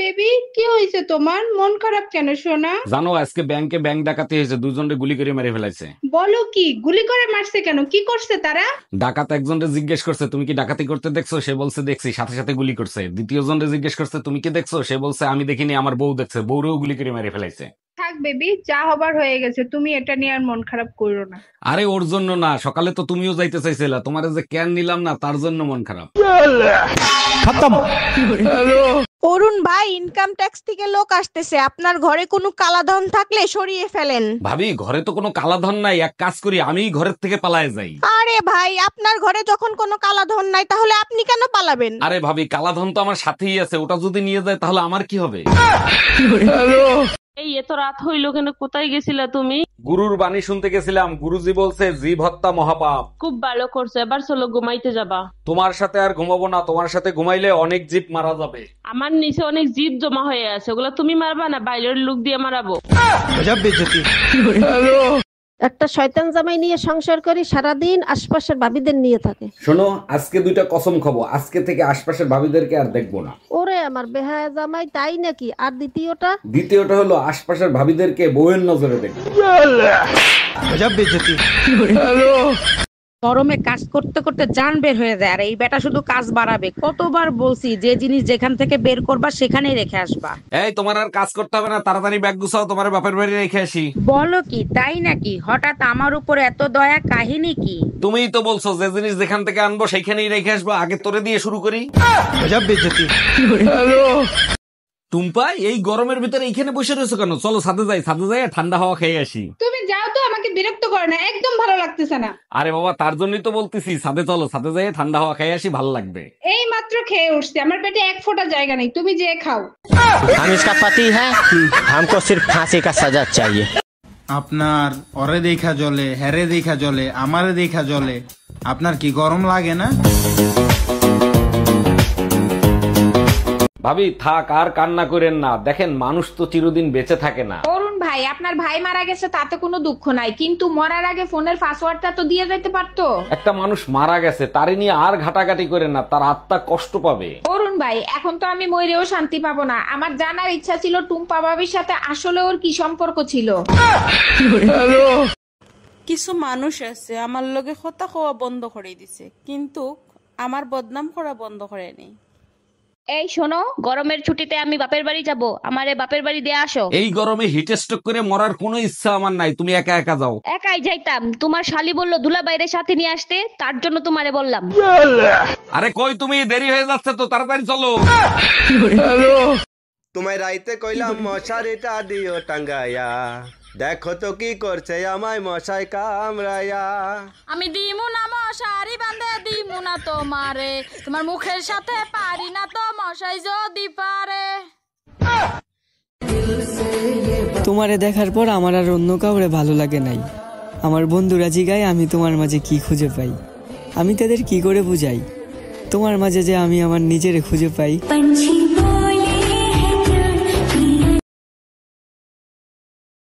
Baby, কি হয়েছে তোমার? মন খারাপ কেন সোনা? জানো আজকে ব্যাংকে ব্যাংক ডাকাতি হয়েছে, দুজনকে গুলি করে মেরে ফেলাইছে। বলো কি? গুলি করে মারছে কেন? কি করছে তারা? ডাকাত একজনকে জিজ্ঞেস করছে তুমি কি ডাকাতি করতে দেখছো, সে বলছে দেখছি, সাথে সাথে গুলি করছে। দ্বিতীয় জনকে জিজ্ঞেস করছে তুমি কি দেখছো, সে বলছে আমি দেখিনি, আমার বউ দেখছে, বউরেও গুলি করে মেরে ফেলাইছে। থাক বেবি, যা হবার হয়ে গেছে, তুমি এটা নিয়ে আর মন খারাপ করো না। আরে ওর জন্য না, সকালে তো তুমিও যাইতে চাইছিলা, তোমার যে ক্যান নিলাম না তার জন্য মন খারাপ। অরুণ ভাই, ইনকাম ট্যাক্স থেকে লোক আসতেছে, আপনার ঘরে কোনো কালাধন থাকলে সরিয়ে ফেলেন। ভাবি ঘরে তো কোনো কালাধন নাই, এক কাজ করি আমি ঘরের থেকে পালায়ে যাই। আরে ভাই, আপনার ঘরে যখন কোনো কালাধন নাই তাহলে আপনি কেন পালাবেন? আরে ভাবি কালাধন তো আমার সাথেই আছে, ওটা যদি নিয়ে যায় তাহলে আমার কি হবে? এই এত রাত হইলো কেন? কোথায় গেছিলা তুমি? গুরুর বাণী শুনতে গেছিলাম, গুরুজি বলছে জীব হত্যা মহাপাপ। খুব ভালো করছো, এবার চলো ঘুমাইতে যাবা। তোমার সাথে আর ঘুমাবো না, তোমার সাথে ঘুমাইলে অনেক জীব মারা যাবে। আমার নিচে অনেক জিদ জমা হয়ে আছে, ওগুলো তুমি মারবা না বাইরের লোক দিয়ে মারাবো? একটা শয়তান জামাই নিয়ে সংসার করি, সারাদিন আশপাশের ভাবিদের নিয়ে থাকে। শোনো আজকে দুইটা কসম খাবো, আজকে থেকে আশপাশের ভাবিদেরকে আর দেখবো না। ওরে আমার বেহায়া জামাই, তাই নাকি? আর দ্বিতীয়টা? দ্বিতীয়টা হলো আশপাশের ভাবিদেরকে বউয়ের নজরে দেখবো। গরমে কাজ করতে করতে জান বের হয়ে যায়, আর এই বেটা শুধু কাজ বাড়াবে। কতবার বলছি যে জিনিস যেখান থেকে বের করবা সেখানেই রেখে আসবা। এই তোমার আর কাজ করতে হবে না, তাড়াতাড়ি ব্যাগ গুছাও, তোমার বাপের বাড়ি রেখে আসি। বলো কি? তাই নাকি? হঠাৎ আমার উপর এত দয়া, কাহিনী কি? তুমিই তো বলছো যে জিনিস যেখান থেকে আনবো সেইখানেই রেখে আসবো, আগে তোরে দিয়ে শুরু করি। টুম্পা এই গরমের ভিতরে এইখানে বসে রয়েছো কেন? চলো ছাদে যাই, ছাদে যাই ঠান্ডা হাওয়া খেয়ে আসি। তুমি যাও তো, আমাকে বিরক্ত করো না, একদম ভালো লাগতেছে না। আরে বাবা তার জন্যই তো বলতেছি ছাদে চলো, ছাদে যাই ঠান্ডা হাওয়া খেয়ে আসি, ভালো লাগবে। এই মাত্র খেয়ে উঠছি, আমার পেটে এক ফোঁটা জায়গা নেই, তুমি যে খাও। हम इसका पति है, हमको सिर्फ फांसी का सजा चाहिए। আপনার অরে দেখা জলে, হেরে দেখা জলে, আমারে দেখা জলে, আপনার কি গরম লাগে না? ভাবি থাক আর কান্না করেন না, দেখেন মানুষ তো চিরদিন বেঁচে থাকে না। অরুণ ভাই, আপনার ভাই মারা গেছে তাতে কোনো দুঃখ নাই, কিন্তু মরার আগে ফোনের পাসওয়ার্ডটা তো দিয়ে যাইতে পারতো। একটা মানুষ মারা গেছে, তারে নিয়ে আর ঘাটাঘাটি করেন না, তার আত্মা কষ্ট পাবে। অরুণ ভাই, এখন তো আমি মরেও শান্তি পাবো না। আমার জানার ইচ্ছা ছিল টুম্পা ভাবির সাথে আসলে ওর কি সম্পর্ক ছিল। কিছু মানুষ আছে আমার লগে কথা কওয়া বন্ধ করে দিছে, কিন্তু আমার বদনাম করা বন্ধ করেনি। এই শোনো, গরমের ছুটিতে আমি বাপের বাড়ি যাব, আমারে বাপের বাড়ি দিয়ে আসো। এই গরমে হিট স্ট্রোক করে মরার কোনো ইচ্ছা আমার নাই, তুমি একা একা যাও। একাই যাইতাম, তোমার শালি বললো দুলা বাইরে সাথে নিয়ে আসতে, তার জন্য তোমারে বললাম। আরে কই তুমি, দেরি হয়ে যাচ্ছে তো, তাড়াতাড়ি চলো। তোমায় রাইতে কইলাম মশারিটা দিও টাঙ্গাইয়া, দেখো তো কি করছে আমায় মশাই কামড়াইয়া। আমি দিমু না মশারি বাঁধে, দিমু না তোমারে, তোমার মুখের সাথে পারি না তো মশাই যদি পারে। তোমারে দেখার পর আমার আর অন্য কাউরে ভালো লাগে নাই। আমার বন্ধুরা জিগায় আমি তোমার মাঝে কি খুঁজে পাই, আমি তাদের কি করে বুঝাই তোমার মাঝে যে আমি আমার নিজেরে খুঁজে পাই।